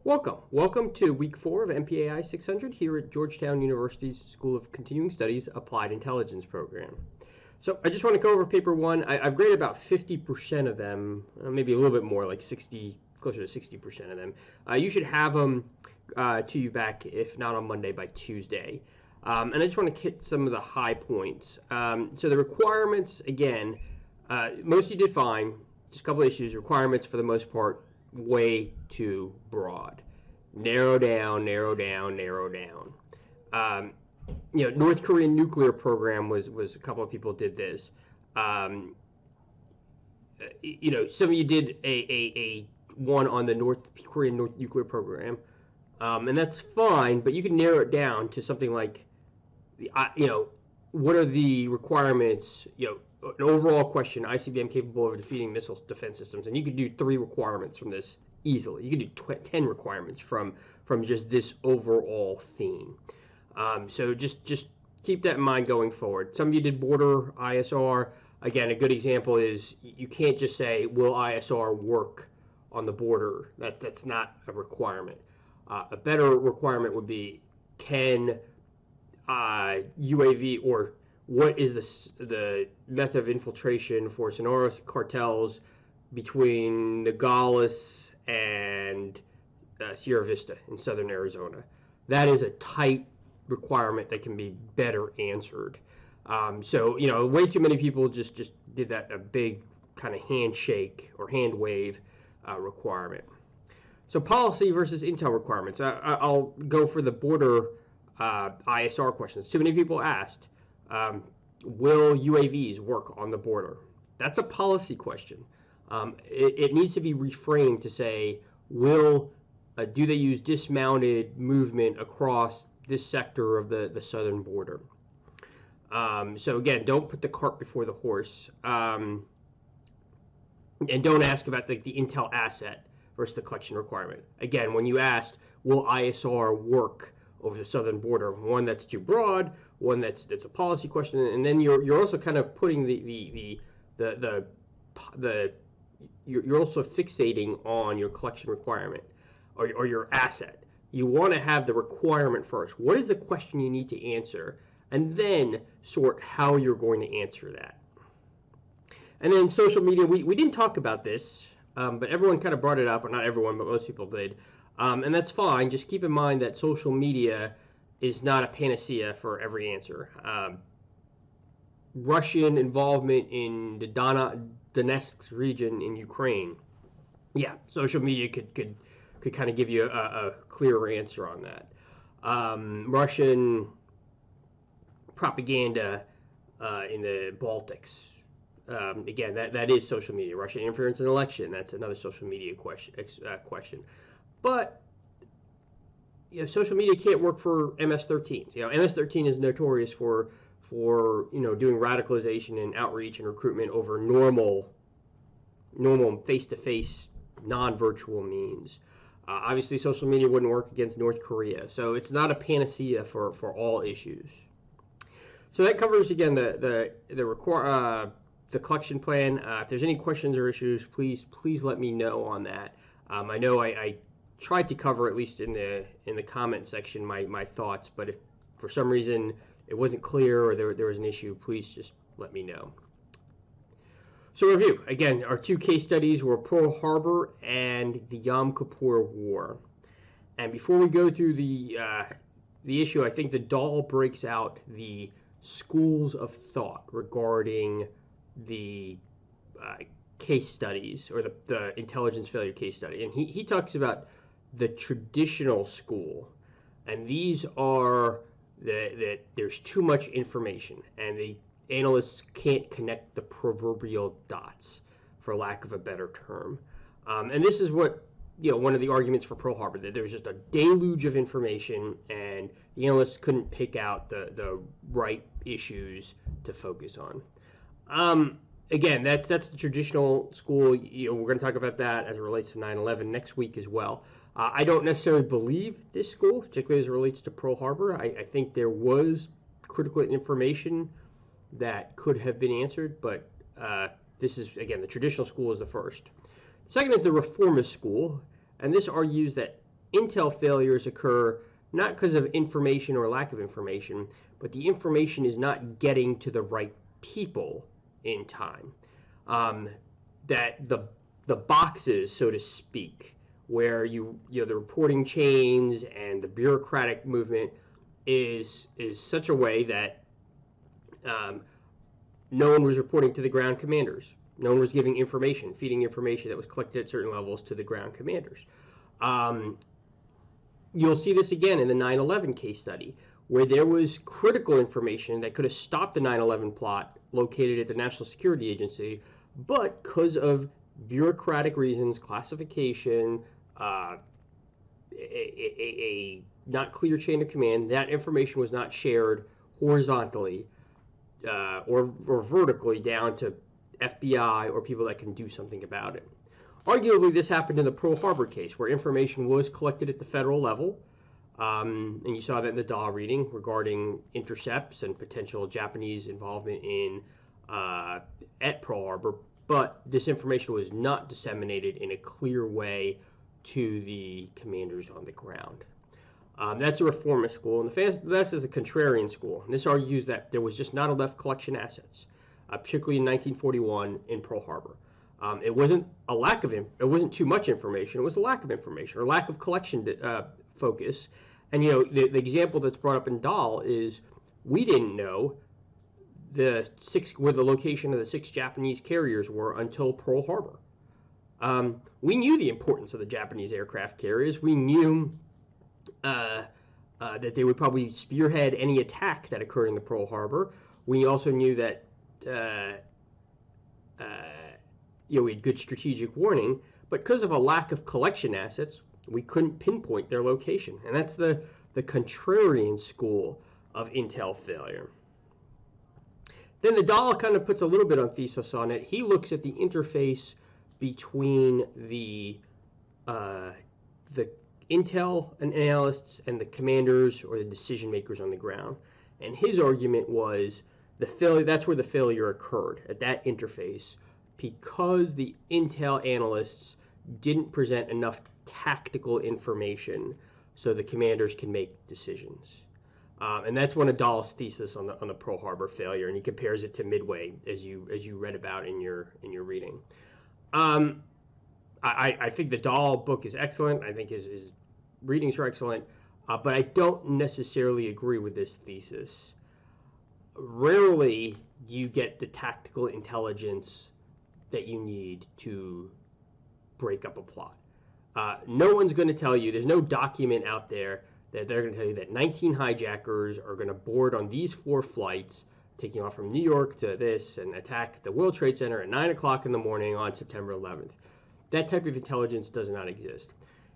Welcome to week 4 of MPAI 600 here at Georgetown University's School of Continuing Studies Applied Intelligence program. So I just want to go over paper 1. I've graded about 50% of them, maybe a little bit more, like 60, closer to 60% of them. You should have them to you back, if not on Monday, by Tuesday. And I just want to hit some of the high points. So the requirements, again, most of you did fine. Just a couple of issues. Requirements, for the most part, way too broad. Narrow down, narrow down, narrow down. North Korean nuclear program was a couple of people did this. Some of you did a one on the North Korean nuclear program, and that's fine. But you can narrow it down to something like, what are the requirements? An overall question: ICBM capable of defeating missile defense systems, and you could do 3 requirements from this easily. You could do 10 requirements from just this overall theme. So just keep that in mind going forward. Some of you did border ISR. Again, a good example is you can't just say, will ISR work on the border? That's not a requirement. A better requirement would be, can UAV, or what is the method of infiltration for Sonoran cartels between Nogales and Sierra Vista in southern Arizona? That is a tight requirement that can be better answered. Way too many people just did that, a big kind of handshake or hand wave requirement. So policy versus intel requirements. I'll go for the border ISR questions. Too many people asked, will UAVs work on the border? That's a policy question. It needs to be reframed to say, do they use dismounted movement across this sector of the southern border? So again, don't put the cart before the horse, and don't ask about the intel asset versus the collection requirement. Again, when you asked, will ISR work over the southern border, one that's too broad, one that's a policy question, and then you're also kind of putting you're also fixating on your collection requirement or your asset. You want to have the requirement first. What is the question you need to answer, and then sort how you're going to answer that. And then social media, we didn't talk about this, but everyone kind of brought it up, or not everyone, but most people did. And that's fine. Just keep in mind that social media is not a panacea for every answer. Russian involvement in the Donetsk region in Ukraine. Yeah, social media could kind of give you a clearer answer on that. Russian propaganda in the Baltics. Again, that is social media. Russian interference in an election. That's another social media question. But social media can't work for MS-13s. MS-13 is notorious for doing radicalization and outreach and recruitment over normal face-to-face, non-virtual means. Obviously, social media wouldn't work against North Korea, so it's not a panacea for all issues. So that covers, again, the collection plan. If there's any questions or issues, please let me know on that. I know I tried to cover, at least in the comment section, my thoughts, but if for some reason it wasn't clear or there was an issue, please just let me know. So review. Again, our 2 case studies were Pearl Harbor and the Yom Kippur War. And before we go through the issue, I think the doll breaks out the schools of thought regarding the case studies, or the intelligence failure case study. And he talks about the traditional school, and these are that there's too much information, and the analysts can't connect the proverbial dots, for lack of a better term. And this is what, one of the arguments for Pearl Harbor, that there's just a deluge of information, and the analysts couldn't pick out the right issues to focus on. Again, that's the traditional school. We're going to talk about that as it relates to 9/11 next week as well. I don't necessarily believe this school, particularly as it relates to Pearl Harbor. I think there was critical information that could have been answered, but this is, again, the traditional school is the first. The second is the reformist school, and this argues that intel failures occur not because of information or lack of information, but the information is not getting to the right people in time. That the boxes, so to speak, where the reporting chains and the bureaucratic movement is such a way that no one was reporting to the ground commanders. No one was giving information, feeding information that was collected at certain levels to the ground commanders. You'll see this again in the 9/11 case study, where there was critical information that could have stopped the 9/11 plot located at the National Security Agency, but because of bureaucratic reasons, classification, a not clear chain of command, that information was not shared horizontally or vertically down to FBI or people that can do something about it. Arguably, this happened in the Pearl Harbor case, where information was collected at the federal level, and you saw that in the Dahl reading regarding intercepts and potential Japanese involvement in at Pearl Harbor, but this information was not disseminated in a clear way to the commanders on the ground. That's a reformist school, and the Thesis is a contrarian school. And this argues that there was just not enough collection assets, particularly in 1941 in Pearl Harbor. It wasn't a lack of it wasn't too much information. It was a lack of information or lack of collection focus. And the example that's brought up in Dahl is we didn't know where the location of the 6 Japanese carriers were until Pearl Harbor. We knew the importance of the Japanese aircraft carriers. We knew that they would probably spearhead any attack that occurred in the Pearl Harbor. We also knew that we had good strategic warning, but because of a lack of collection assets, we couldn't pinpoint their location. And that's the contrarian school of intel failure. Then the Dahl kind of puts a little bit on Thesis on it. He looks at the interface between the intel analysts and the commanders or the decision makers on the ground. And his argument was that's where the failure occurred, at that interface, because the intel analysts didn't present enough tactical information so the commanders can make decisions. And that's one of Dahl's thesis on the Pearl Harbor failure, and he compares it to Midway, as you read about in your reading. I think the Dahl book is excellent. I think his readings are excellent, but I don't necessarily agree with this thesis. Rarely do you get the tactical intelligence that you need to break up a plot. No one's going to tell you, there's no document out there that they're going to tell you that 19 hijackers are going to board on these 4 flights, taking off from New York to this, and attack the World Trade Center at 9 o'clock in the morning on September 11th. That type of intelligence does not exist.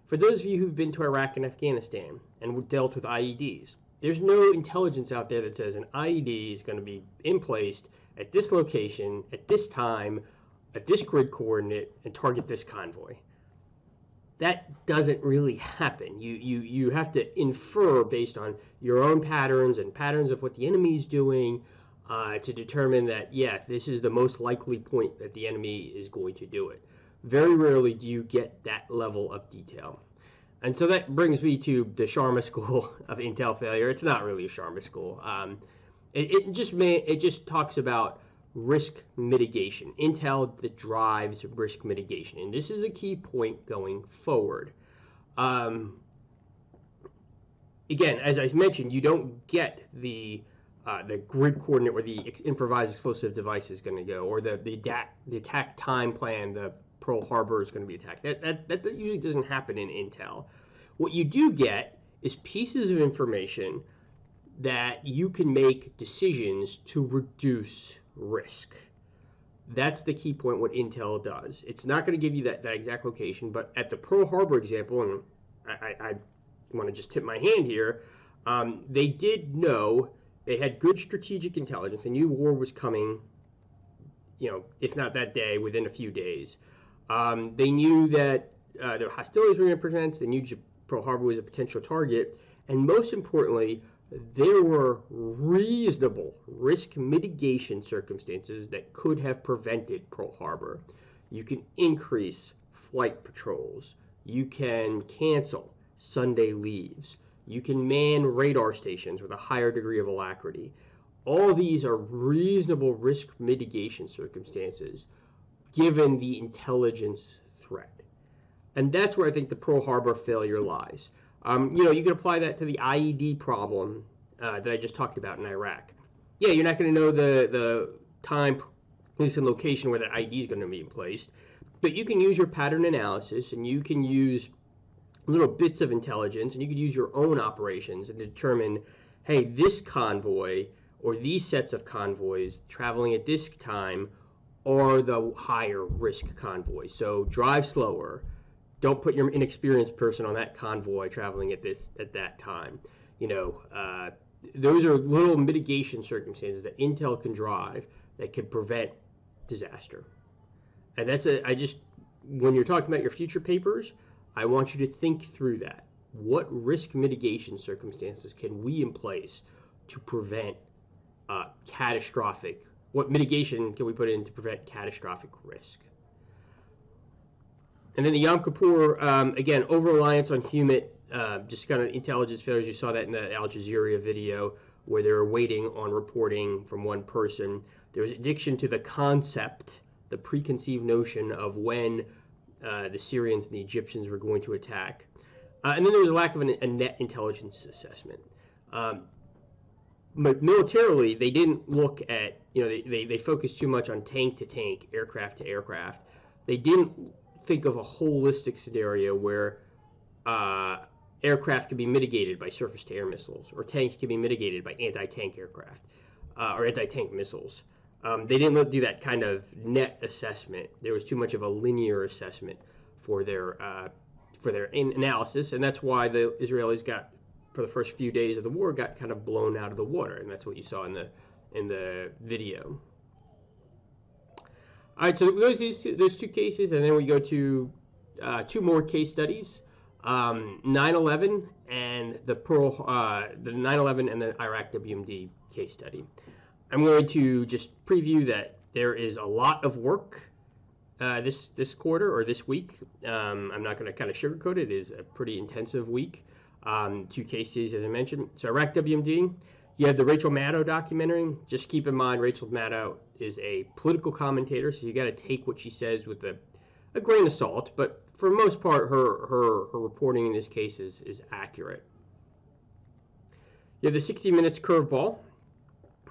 For those of you who've been to Iraq and Afghanistan and dealt with IEDs, there's no intelligence out there that says an IED is going to be placed at this location, at this time, at this grid coordinate, and target this convoy. That doesn't really happen. You have to infer based on your own patterns and patterns of what the enemy is doing to determine that, yeah, this is the most likely point that the enemy is going to do it. Very rarely do you get that level of detail. And so that brings me to the Sharma school of intel failure. It's not really a Sharma school. It just talks about risk mitigation, intel that drives risk mitigation, and this is a key point going forward. Again, as I mentioned, you don't get the grid coordinate where the improvised explosive device is going to go, or the attack time plan, the Pearl Harbor is going to be attacked. That usually doesn't happen in intel. What you do get is pieces of information that you can make decisions to reduce risk. That's the key point, what intel does. It's not going to give you that exact location, but at the Pearl Harbor example, and I want to just tip my hand here, they did know, they had good strategic intelligence. They knew war was coming, if not that day, within a few days. They knew that there were hostilities were going to present. They knew Pearl Harbor was a potential target. And most importantly, there were reasonable risk mitigation circumstances that could have prevented Pearl Harbor. You can increase flight patrols. You can cancel Sunday leaves. You can man radar stations with a higher degree of alacrity. All these are reasonable risk mitigation circumstances given the intelligence threat. And that's where I think the Pearl Harbor failure lies. You can apply that to the IED problem that I just talked about in Iraq. Yeah, you're not going to know the time, place, and location where that IED is going to be placed, but you can use your pattern analysis, and you can use little bits of intelligence, and you could use your own operations and determine, hey, this convoy or these sets of convoys traveling at this time are the higher risk convoys. So drive slower. Don't put your inexperienced person on that convoy traveling at that time. Those are little mitigation circumstances that Intel can drive that can prevent disaster. And when you're talking about your future papers, I want you to think through that. What risk mitigation circumstances can we in place to prevent what mitigation can we put in to prevent catastrophic risk? And then the Yom Kippur, again, over-reliance on HUMIT, just kind of intelligence failures. You saw that in the Al Jazeera video where they were waiting on reporting from one person. There was addiction to the concept, the preconceived notion of when the Syrians and the Egyptians were going to attack. And then there was a lack of a net intelligence assessment. But militarily, they didn't look at, they focused too much on tank to tank, aircraft to aircraft. They didn't think of a holistic scenario where aircraft could be mitigated by surface-to-air missiles, or tanks could be mitigated by anti-tank aircraft or anti-tank missiles. They didn't do that kind of net assessment. There was too much of a linear assessment for their analysis, and that's why the Israelis got, for the first few days of the war, got kind of blown out of the water, and that's what you saw in the video. All right, so we go to those two cases, and then we go to two more case studies: 9/11 and the 9/11 and the Iraq WMD case study. I'm going to just preview that there is a lot of work this quarter or this week. I'm not going to kind of sugarcoat it. It is a pretty intensive week. Two cases, as I mentioned. So Iraq WMD, you have the Rachel Maddow documentary. Just keep in mind, Rachel Maddow is a political commentator, so you got to take what she says with a grain of salt. But for the most part, her reporting in this case is accurate. You have the 60 Minutes curveball.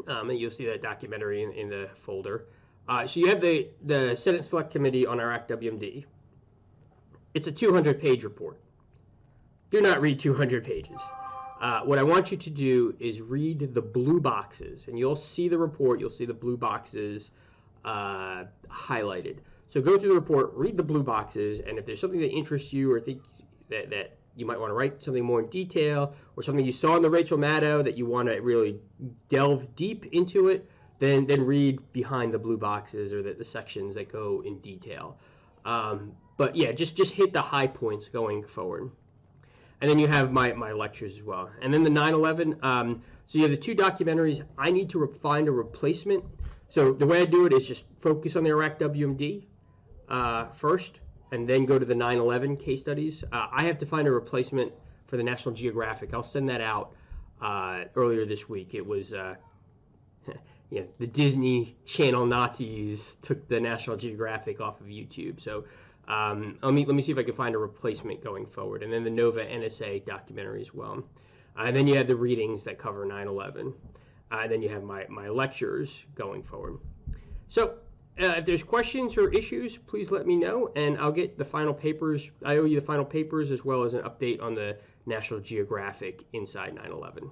And you'll see that documentary in the folder. So you have the Senate Select Committee on Iraq WMD. It's a 200-page report. Do not read 200 pages. What I want you to do is read the blue boxes, and you'll see the report. You'll see the blue boxes highlighted. So go through the report, read the blue boxes, and if there's something that interests you or think that you might want to write something more in detail, or something you saw in the Rachel Maddow that you want to really delve deep into it, then read behind the blue boxes or the sections that go in detail. But yeah, just hit the high points going forward. And then you have my lectures as well. And then the 9/11, so you have the two documentaries. I need to find a replacement. So the way I do it is just focus on the Iraq WMD first, and then go to the 9/11 case studies. I have to find a replacement for the National Geographic. I'll send that out earlier this week. It was, the Disney Channel Nazis took the National Geographic off of YouTube. So let me see if I can find a replacement going forward. And then the Nova NSA documentary as well. And then you have the readings that cover 9/11. And then you have my lectures going forward. So if there's questions or issues, please let me know, and I'll get the final papers. I owe you the final papers as well as an update on the National Geographic inside 9/11.